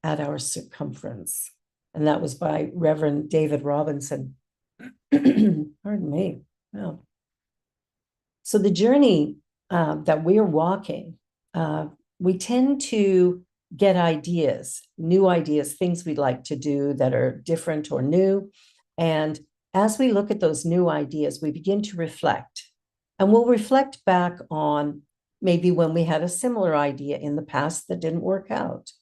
at our circumference. And that was by Reverend David Robinson. Pardon me. Wow. So the journey that we're walking, we tend to get ideas, new ideas, things we'd like to do that are different or new. And as we look at those new ideas, we begin to reflect. And we'll reflect back on maybe when we had a similar idea in the past that didn't work out.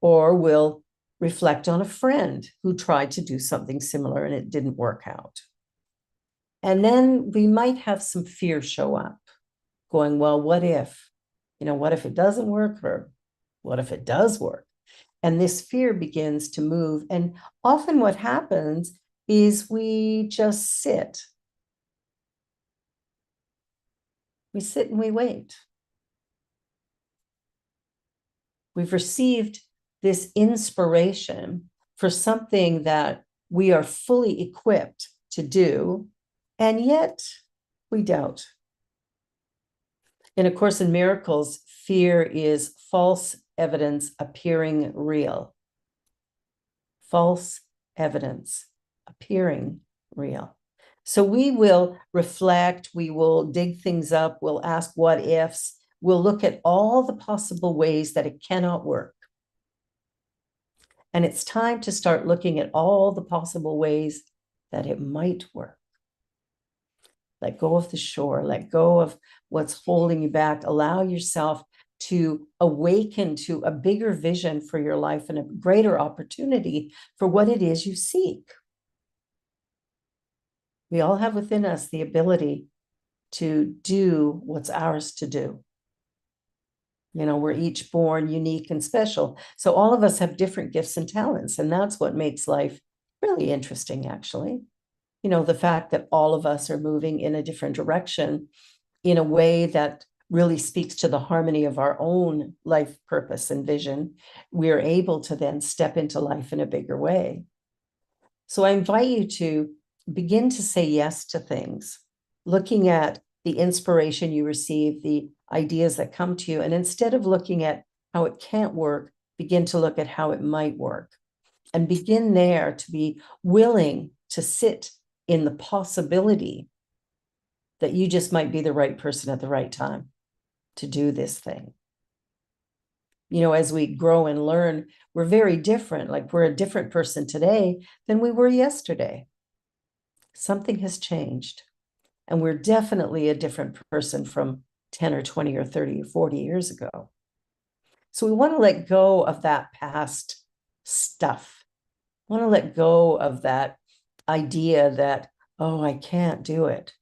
Or we'll reflect on a friend who tried to do something similar and it didn't work out. And then we might have some fear show up, going, well, what if? What if it doesn't work? Or what if it does work? And this fear begins to move. And often what happens is we just sit. We sit and we wait. We've received this inspiration for something that we are fully equipped to do, and yet we doubt. In A Course in Miracles, fear is false evidence appearing real. False evidence appearing real. So we will reflect, we will dig things up, we'll ask what ifs, we'll look at all the possible ways that it cannot work. And it's time to start looking at all the possible ways that it might work. Let go of the shore, let go of what's holding you back, allow yourself to awaken to a bigger vision for your life and a greater opportunity for what it is you seek. We all have within us the ability to do what's ours to do. We're each born unique and special. So all of us have different gifts and talents, and that's what makes life really interesting, actually. The fact that all of us are moving in a different direction in a way that really speaks to the harmony of our own life purpose and vision, we're able to then step into life in a bigger way. So I invite you to begin to say yes to things, looking at the inspiration you receive, the ideas that come to you, and instead of looking at how it can't work, begin to look at how it might work, and begin there to be willing to sit in the possibility that you just might be the right person at the right time to do this thing. As we grow and learn, we're very different. Like we're a different person today than we were yesterday. Something has changed. And we're definitely a different person from 10 or 20 or 30 or 40 years ago. So we want to let go of that past stuff. We want to let go of that idea that, oh, I can't do it.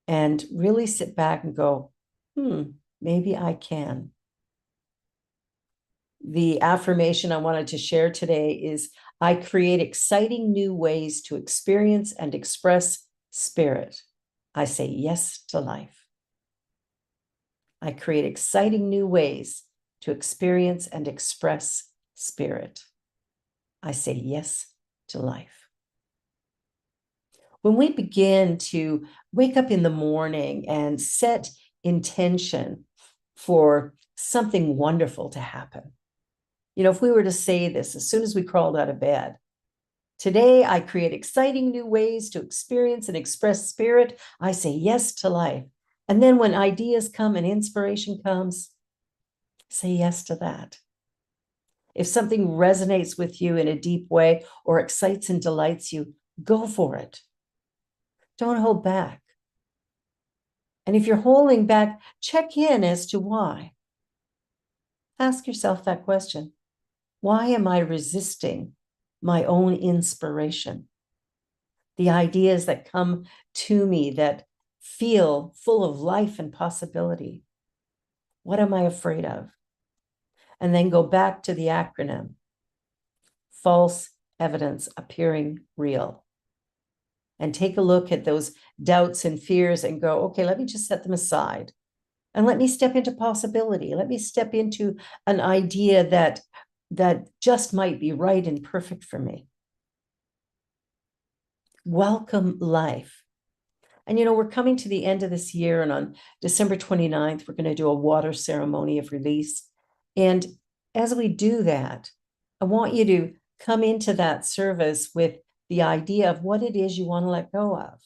And really sit back and go, maybe I can. The affirmation I wanted to share today is, I create exciting new ways to experience and express spirit. I say yes to life. I create exciting new ways to experience and express spirit. I say yes to life. When we begin to wake up in the morning and set intention for something wonderful to happen, if we were to say this as soon as we crawled out of bed, today I create exciting new ways to experience and express spirit. I say yes to life. And then when ideas come and inspiration comes, say yes to that. If something resonates with you in a deep way or excites and delights you, go for it. Don't hold back. And if you're holding back, check in as to why. Ask yourself that question. Why am I resisting my own inspiration? The ideas that come to me that feel full of life and possibility. What am I afraid of? And then go back to the acronym. False evidence appearing real. And take a look at those doubts and fears and go, okay, let me just set them aside. And let me step into possibility. Let me step into an idea that just might be right and perfect for me. Welcome life. And, we're coming to the end of this year, and on December 29th, we're going to do a water ceremony of release. And as we do that, I want you to come into that service with the idea of what it is you want to let go of.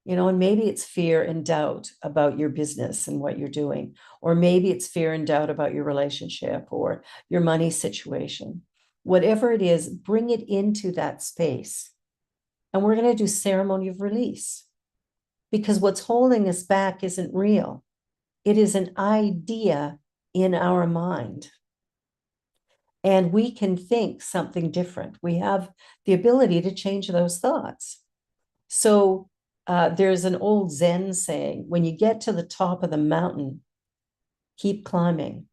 And maybe it's fear and doubt about your business and what you're doing, or maybe it's fear and doubt about your relationship or your money situation. Whatever it is, bring it into that space. And we're going to do ceremony of release, because what's holding us back isn't real. It is an idea in our mind. And we can think something different. We have the ability to change those thoughts. So there's an old Zen saying, when you get to the top of the mountain, keep climbing.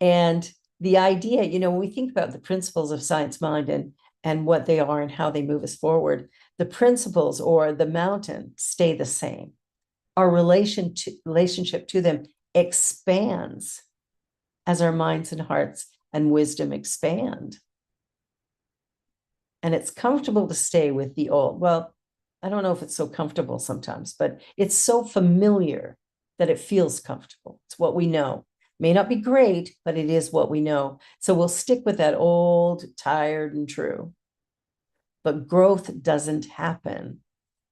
And the idea, when we think about the principles of science mind and what they are and how they move us forward, the principles or the mountain stay the same. Our relationship to them expands as our minds and hearts and wisdom expand. And it's comfortable to stay with the old. Well, I don't know if it's so comfortable sometimes, but it's so familiar that it feels comfortable. It's what we know. May not be great, but it is what we know. So we'll stick with that old, tired, and true. But growth doesn't happen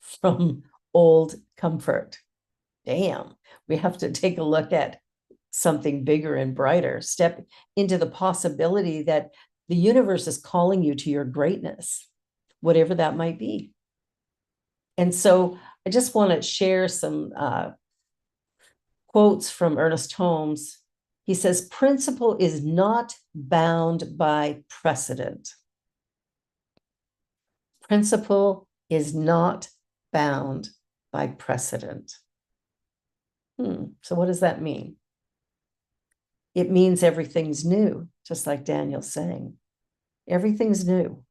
from old comfort. Damn, we have to take a look at something bigger and brighter. Step into the possibility that the universe is calling you to your greatness, whatever that might be. And so I just want to share some quotes from Ernest Holmes. He says, principle is not bound by precedent. Principle is not bound by precedent. So what does that mean? It means everything's new, just like Daniel's saying. Everything's new.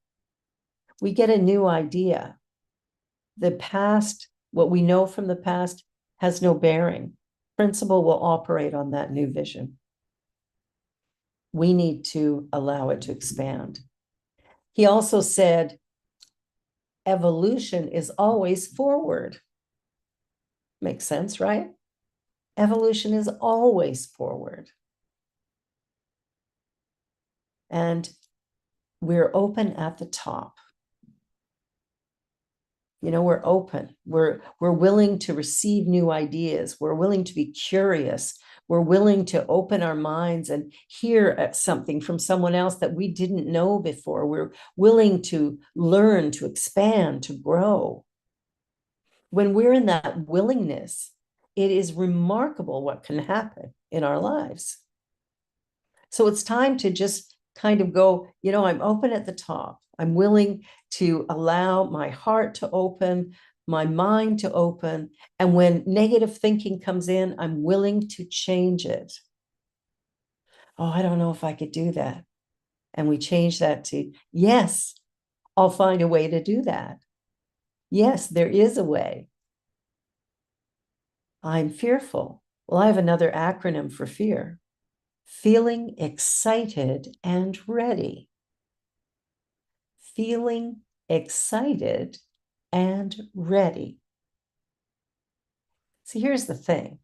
We get a new idea. The past, what we know from the past, has no bearing. Principle will operate on that new vision. We need to allow it to expand. He also said, evolution is always forward. Makes sense, right? Evolution is always forward. And we're open at the top. We're open. We're willing to receive new ideas. We're willing to be curious. We're willing to open our minds and hear something from someone else that we didn't know before. We're willing to learn, to expand, to grow. When we're in that willingness, it is remarkable what can happen in our lives. So it's time to just kind of go, I'm open at the top. I'm willing to allow my heart to open, my mind to open. And when negative thinking comes in, I'm willing to change it. Oh, I don't know if I could do that. And we change that to, yes, I'll find a way to do that. Yes, there is a way. I'm fearful. Well, I have another acronym for fear. Feeling excited and ready. Feeling excited and ready. See, here's the thing.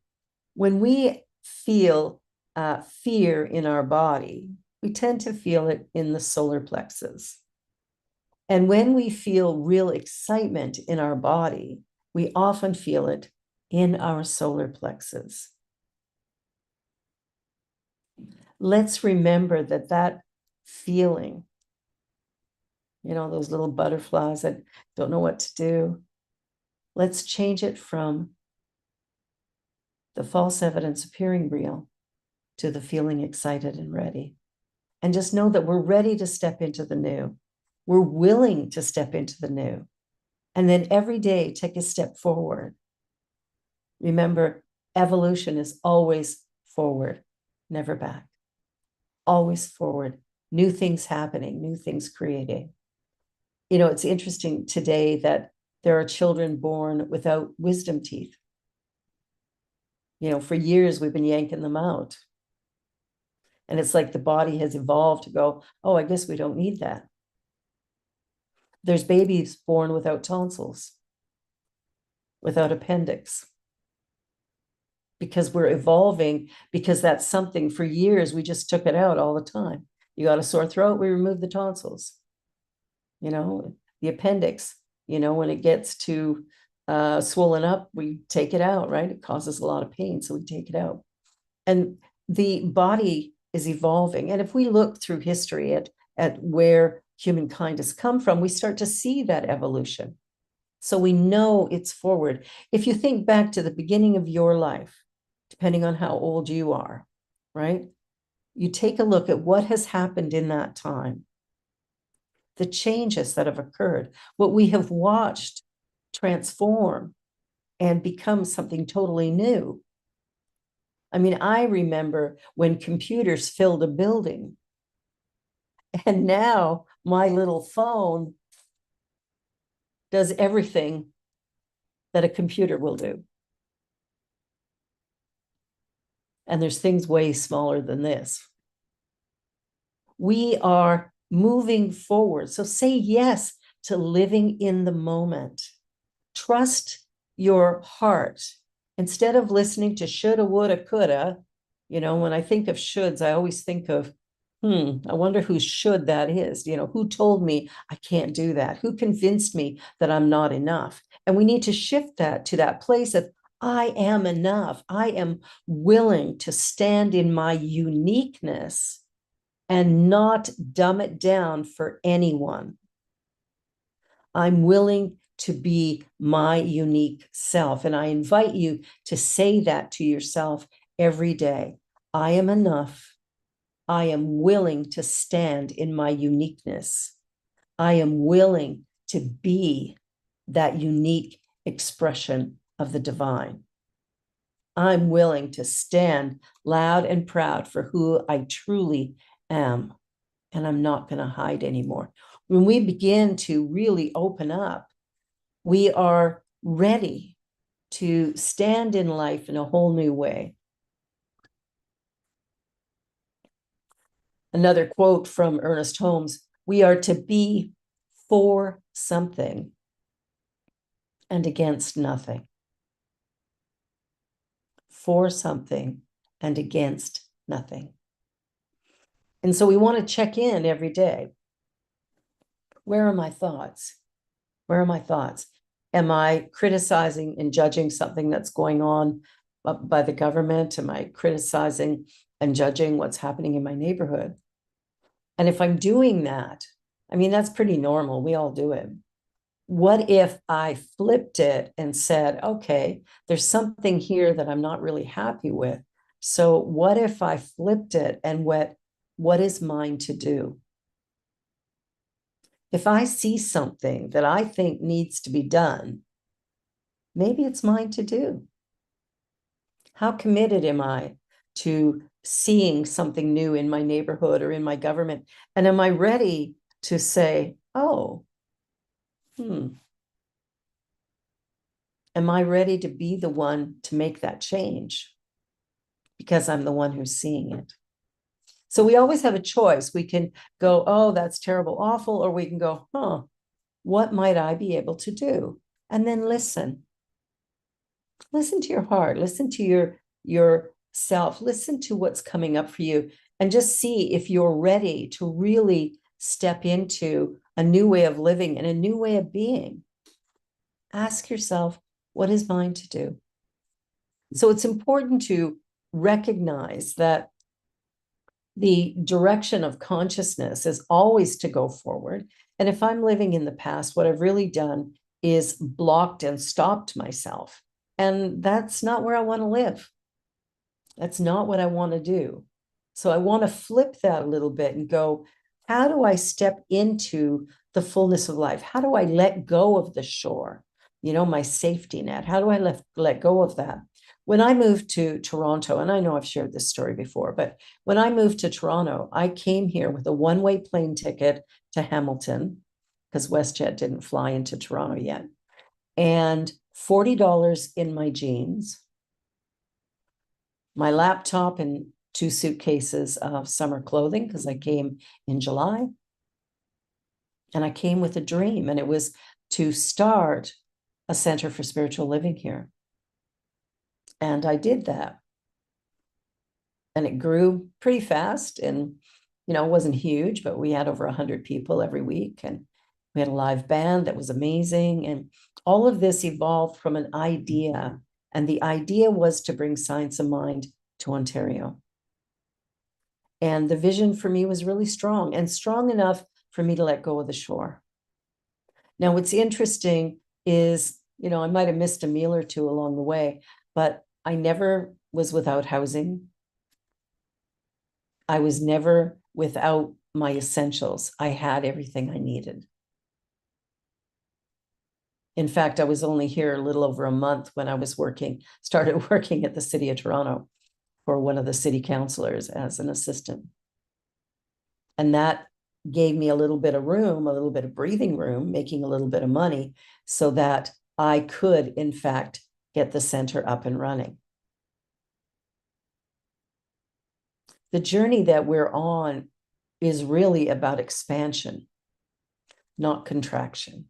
When we feel fear in our body, we tend to feel it in the solar plexus. And when we feel real excitement in our body, we often feel it in our solar plexus. Let's remember that feeling, those little butterflies that don't know what to do. Let's change it from the false evidence appearing real to the feeling excited and ready. And just know that we're ready to step into the new. We're willing to step into the new. And then every day, take a step forward. Remember, evolution is always forward, never back. Always forward. New things happening, new things creating. It's interesting today that there are children born without wisdom teeth. For years, we've been yanking them out. And it's like the body has evolved to go, oh, I guess we don't need that. There's babies born without tonsils, without appendix, because we're evolving, because that's something for years, we just took it out all the time. You got a sore throat, we remove the tonsils. The appendix, when it gets to swollen up, we take it out, right? It causes a lot of pain, so we take it out. And the body is evolving. And if we look through history at where humankind has come from, we start to see that evolution. So we know it's forward. If you think back to the beginning of your life, depending on how old you are, right? You take a look at what has happened in that time, the changes that have occurred, what we have watched transform and become something totally new. I mean, I remember when computers filled a building, and now my little phone does everything that a computer will do. And there's things way smaller than this. We are moving forward. So say yes to living in the moment. Trust your heart. Instead of listening to shoulda, woulda, coulda, when I think of shoulds, I always think of, I wonder whose should that is. Who told me I can't do that? Who convinced me that I'm not enough? And we need to shift that to that place of, I am enough. I am willing to stand in my uniqueness and not dumb it down for anyone. I'm willing to be my unique self. And I invite you to say that to yourself every day. I am enough. I am willing to stand in my uniqueness. I am willing to be that unique expression of the divine. I'm willing to stand loud and proud for who I truly am, and I'm not going to hide anymore. When we begin to really open up, we are ready to stand in life in a whole new way. Another quote from Ernest Holmes, we are to be for something and against nothing. For something and against nothing. And so we want to check in every day. Where are my thoughts? Where are my thoughts? Am I criticizing and judging something that's going on by the government? Am I criticizing and judging what's happening in my neighborhood? And if I'm doing that, I mean, that's pretty normal. We all do it. What if I flipped it and said, okay, there's something here that I'm not really happy with. So what if I flipped it and what is mine to do? If I see something that I think needs to be done, maybe it's mine to do. How committed am I to seeing something new in my neighborhood or in my government? And am I ready to say, oh, am I ready to be the one to make that change? Because I'm the one who's seeing it. So we always have a choice. We can go, oh, that's terrible, awful, or we can go, what might I be able to do? And then listen. Listen to your heart, listen to yourself, listen to what's coming up for you, and just see if you're ready to really step into a new way of living and a new way of being. Ask yourself, what is mine to do? So it's important to recognize that the direction of consciousness is always to go forward. And if I'm living in the past, what I've really done is blocked and stopped myself. And that's not where I want to live. That's not what I want to do. So I want to flip that a little bit and go, how do I step into the fullness of life? How do I let go of the shore? My safety net. How do I let go of that? When I moved to Toronto, and I know I've shared this story before, but when I moved to Toronto, I came here with a one-way plane ticket to Hamilton because WestJet didn't fly into Toronto yet, and $40 in my jeans, my laptop, and 2 suitcases of summer clothing because I came in July. And I came with a dream, and it was to start a center for spiritual living here. And I did that. And it grew pretty fast. And, it wasn't huge, but we had over 100 people every week. And we had a live band that was amazing. And all of this evolved from an idea. And the idea was to bring Science of Mind to Ontario. And the vision for me was really strong, and strong enough for me to let go of the shore. Now, what's interesting is, I might have missed a meal or two along the way, but I never was without housing. I was never without my essentials. I had everything I needed. In fact, I was only here a little over a month when I started working at the City of Toronto for one of the city councilors as an assistant. And that gave me a little bit of room, a little bit of breathing room, making a little bit of money so that I could, in fact, get the center up and running. The journey that we're on is really about expansion, not contraction.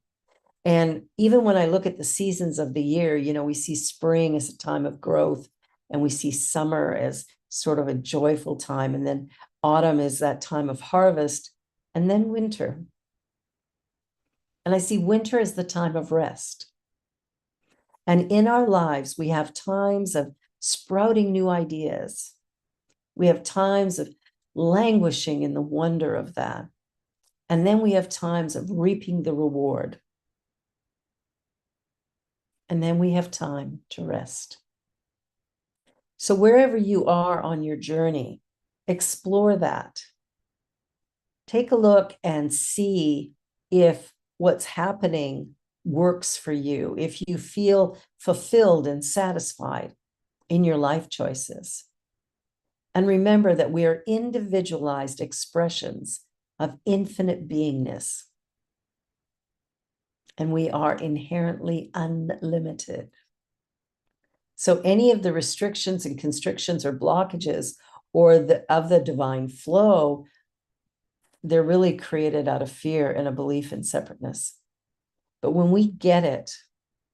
And even when I look at the seasons of the year, we see spring as a time of growth, and we see summer as sort of a joyful time. And then autumn is that time of harvest, and then winter. And I see winter as the time of rest. And in our lives, we have times of sprouting new ideas. We have times of languishing in the wonder of that. And then we have times of reaping the reward. And then we have time to rest. So wherever you are on your journey, explore that. Take a look and see if what's happening works for you, if you feel fulfilled and satisfied in your life choices. And remember that we are individualized expressions of infinite beingness. And we are inherently unlimited. So any of the restrictions and constrictions or blockages of the divine flow, they're really created out of fear and a belief in separateness. But when we get it,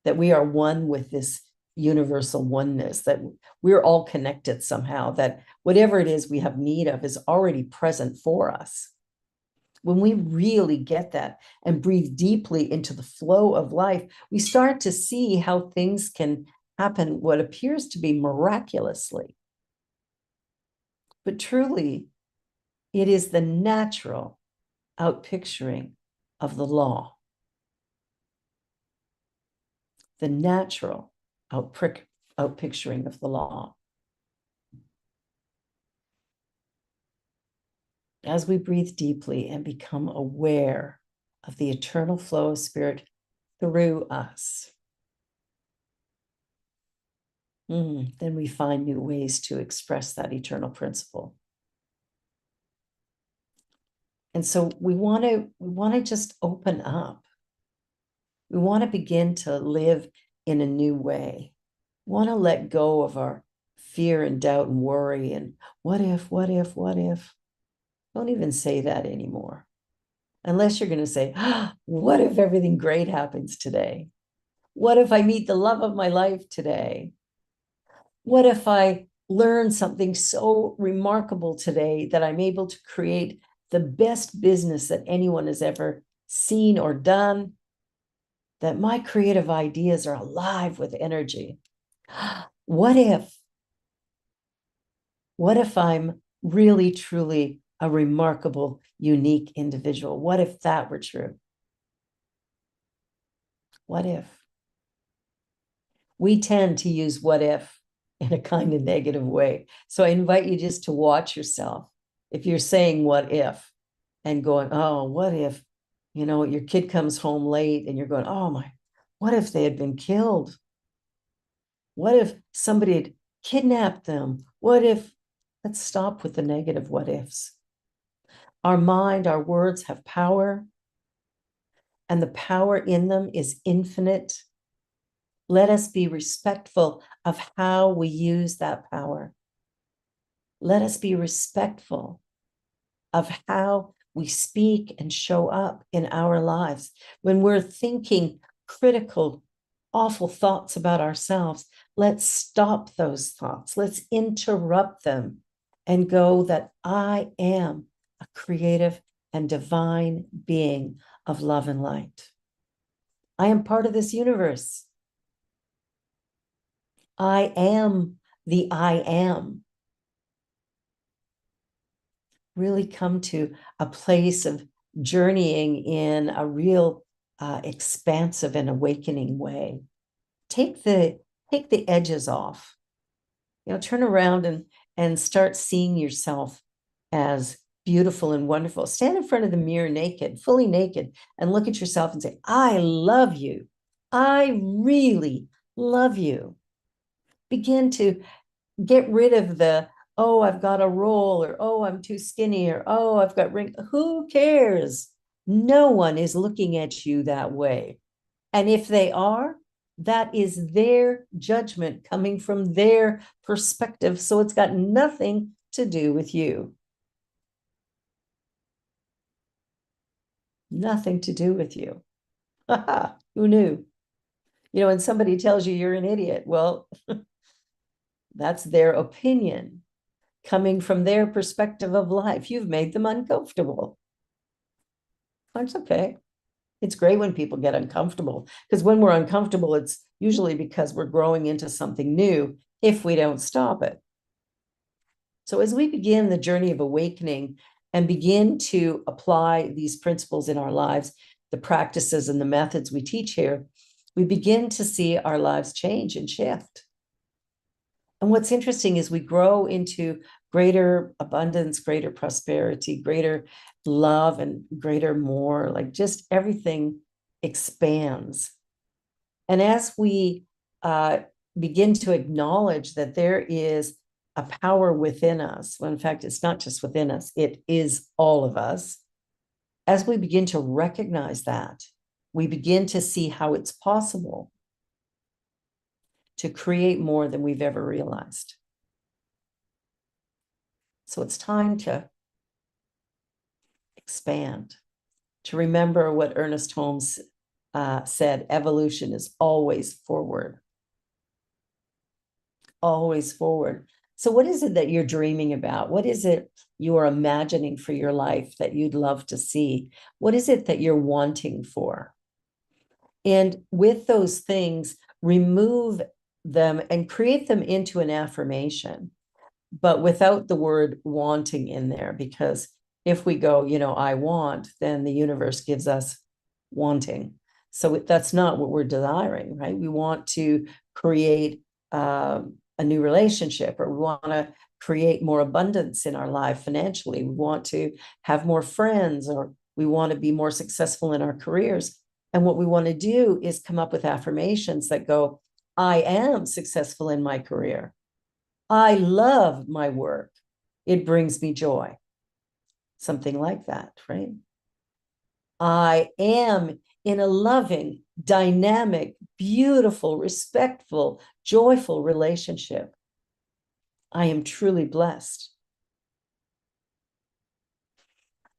that we are one with this universal oneness, that we're all connected somehow, that whatever it is we have need of is already present for us. When we really get that and breathe deeply into the flow of life, we start to see how things can happen, what appears to be miraculously. But truly, it is the natural outpicturing of the law. The natural outpicturing of the law. As we breathe deeply and become aware of the eternal flow of spirit through us, then we find new ways to express that eternal principle. And so we want to just open up. We want to begin to live in a new way. We want to let go of our fear and doubt and worry and what if? Don't even say that anymore. Unless you're going to say, what if everything great happens today? What if I meet the love of my life today? What if I learn something so remarkable today that I'm able to create the best business that anyone has ever seen or done? That my creative ideas are alive with energy. What if I'm really, truly a remarkable, unique individual? What if that were true? What if? We tend to use what if in a kind of negative way. So I invite you just to watch yourself. If you're saying what if and going, oh, what if, your kid comes home late and you're going, oh my, what if they had been killed? What if somebody had kidnapped them? What if? Let's stop with the negative what ifs. Our mind, our words have power, and the power in them is infinite. Let us be respectful of how we use that power. Let us be respectful of how we speak and show up in our lives. When we're thinking critical awful thoughts about ourselves, let's stop those thoughts. Let's interrupt them and go that I am a creative and divine being of love and light. I am part of this universe. I am the I am. Really come to a place of journeying in a real expansive and awakening way. Take the edges off. Turn around and start seeing yourself as beautiful and wonderful. Stand in front of the mirror naked, fully naked, and look at yourself and say, I love you. I really love you. Begin to get rid of the, oh, I've got a roll, or oh, I'm too skinny, or oh, I've got wrinkles. Who cares? No one is looking at you that way. And if they are, that is their judgment coming from their perspective. So it's got nothing to do with you. Nothing to do with you. Who knew? And somebody tells you you're an idiot. Well, that's their opinion coming from their perspective of life. You've made them uncomfortable. That's okay. It's great when people get uncomfortable, because when we're uncomfortable, it's usually because we're growing into something new if we don't stop it. So as we begin the journey of awakening and begin to apply these principles in our lives, the practices and the methods we teach here, we begin to see our lives change and shift. And what's interesting is we grow into greater abundance, greater prosperity, greater love, and greater more, like just everything expands. And as we begin to acknowledge that there is a power within us, well, in fact, it's not just within us, it is all of us. As we begin to recognize that, we begin to see how it's possible to create more than we've ever realized. So it's time to expand, to remember what Ernest Holmes said, evolution is always forward. Always forward. So what is it that you're dreaming about? What is it you are imagining for your life that you'd love to see? What is it that you're wanting for? And with those things, remove them and create them into an affirmation, but without the word wanting in there, because if we go, I want, then the universe gives us wanting. So that's not what we're desiring, right? We want to create a new relationship, or we want to create more abundance in our life financially. We want to have more friends, or we want to be more successful in our careers. And what we want to do is come up with affirmations that go, I am successful in my career. I love my work. It brings me joy. Something like that, right? I am in a loving, dynamic, beautiful, respectful, joyful relationship. I am truly blessed.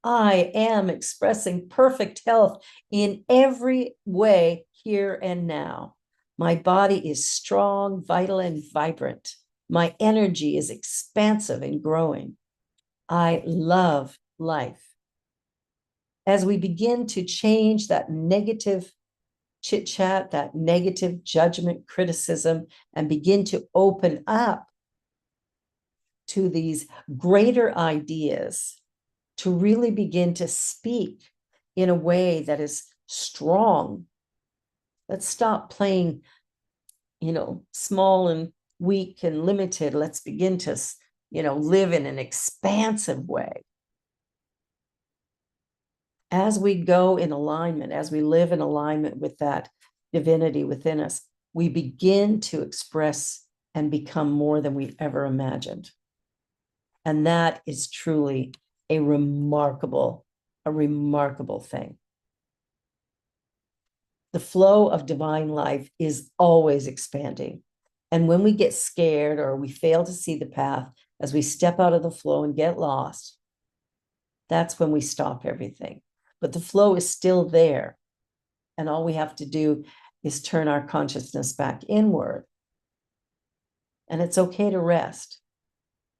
I am expressing perfect health in every way here and now. My body is strong, vital, and vibrant. My energy is expansive and growing. I love life. As we begin to change that negative chit chat, that negative judgment, criticism, and begin to open up to these greater ideas, to really begin to speak in a way that is strong. Let's stop playing, small and weak and limited. Let's begin to, live in an expansive way. As we go in alignment, as we live in alignment with that divinity within us, we begin to express and become more than we've ever imagined. And that is truly a remarkable thing. The flow of divine life is always expanding. And when we get scared or we fail to see the path, as we step out of the flow and get lost, that's when we stop everything. But the flow is still there. And all we have to do is turn our consciousness back inward. And it's okay to rest,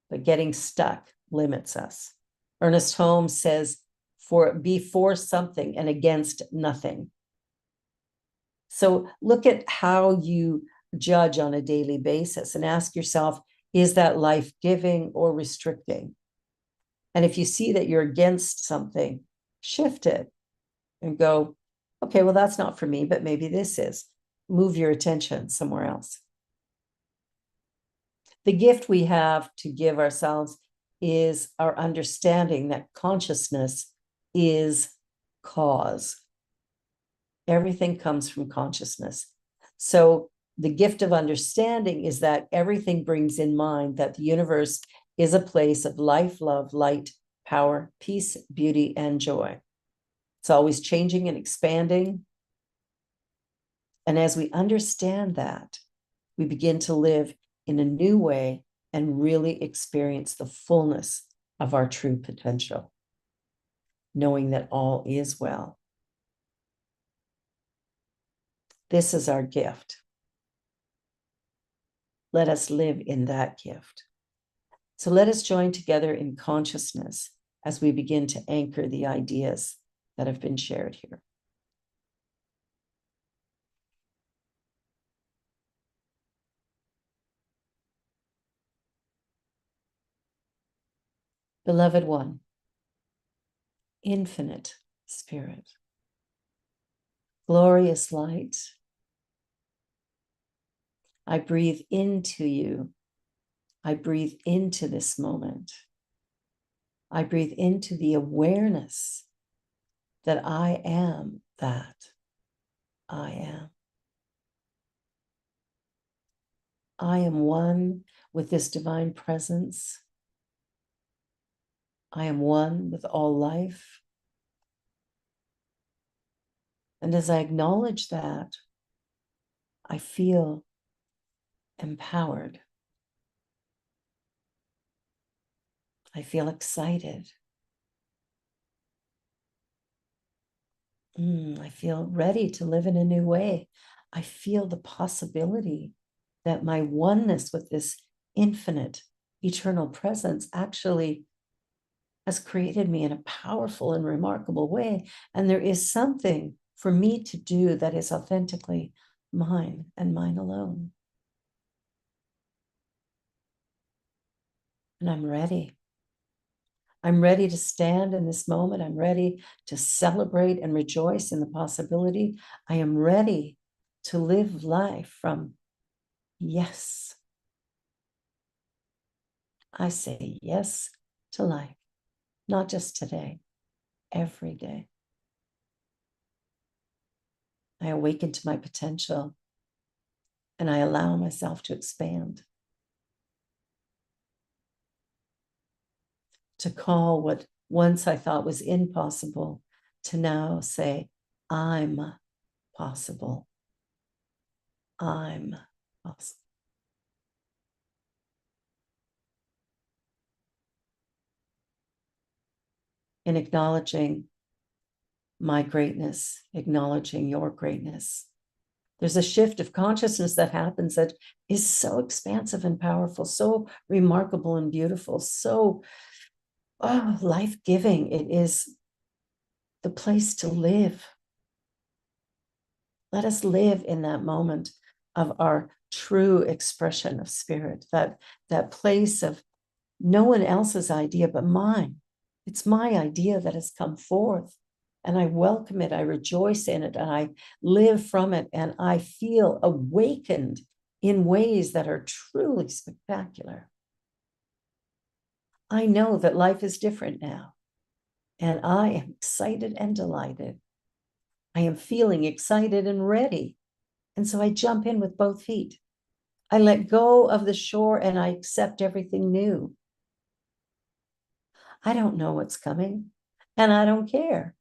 but getting stuck limits us. Ernest Holmes says, be for something and against nothing. So look at how you judge on a daily basis and ask yourself, is that life-giving or restricting? And if you see that you're against something, shift it and go, okay, well, that's not for me, but maybe this is. Move your attention somewhere else. The gift we have to give ourselves is our understanding that consciousness is cause. Everything comes from consciousness. So the gift of understanding is that everything brings in mind that the universe is a place of life, love, light, power, peace, beauty, and joy. It's always changing and expanding. And as we understand that, we begin to live in a new way and really experience the fullness of our true potential, knowing that all is well. This is our gift. Let us live in that gift. So let us join together in consciousness as we begin to anchor the ideas that have been shared here. Beloved one, infinite spirit, glorious light, I breathe into you. I breathe into this moment. I breathe into the awareness that I am that I am. I am one with this divine presence. I am one with all life. And as I acknowledge that, I feel empowered. I feel excited. I feel ready to live in a new way. I feel the possibility that my oneness with this infinite, eternal presence actually has created me in a powerful and remarkable way. And there is something for me to do that is authentically mine and mine alone. And I'm ready. I'm ready to stand in this moment. I'm ready to celebrate and rejoice in the possibility. I am ready to live life from yes. I say yes to life, not just today, every day. I awaken to my potential and I allow myself to expand, to call what once I thought was impossible to now say, I'm possible. I'm possible. In acknowledging my greatness, acknowledging your greatness, there's a shift of consciousness that happens that is so expansive and powerful, so remarkable and beautiful, so life-giving. It is the place to live. Let us live in that moment of our true expression of spirit, that place of no one else's idea but mine. It's my idea that has come forth, and I welcome it, I rejoice in it, and I live from it, and I feel awakened in ways that are truly spectacular. I know that life is different now, and I am excited and delighted. I am feeling excited and ready, and so I jump in with both feet. I let go of the shore and I accept everything new. I don't know what's coming, and I don't care,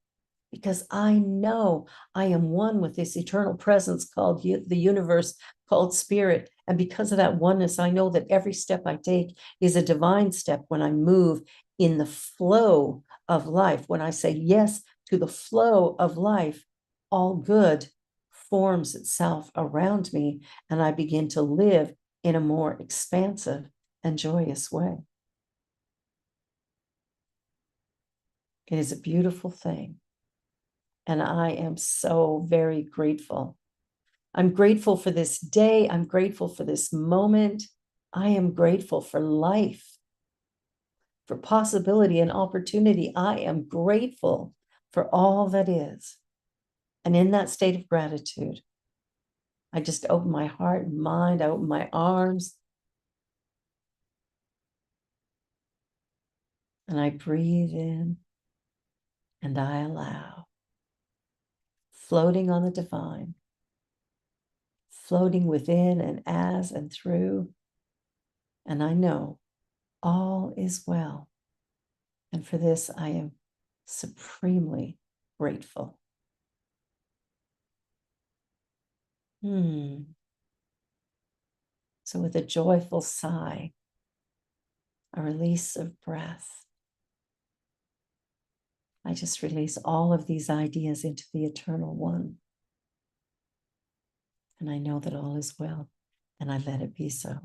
because I know I am one with this eternal presence called the universe, called spirit. And because of that oneness, I know that every step I take is a divine step when I move in the flow of life. When I say yes to the flow of life, all good forms itself around me, and I begin to live in a more expansive and joyous way. It is a beautiful thing. And I am so very grateful. I'm grateful for this day. I'm grateful for this moment. I am grateful for life, for possibility and opportunity. I am grateful for all that is. And in that state of gratitude, I just open my heart and mind, I open my arms, and I breathe in and I allow, floating on the divine, floating within and as and through. And I know all is well. And for this, I am supremely grateful. So with a joyful sigh, a release of breath, I just release all of these ideas into the eternal one. And I know that all is well, and I let it be so.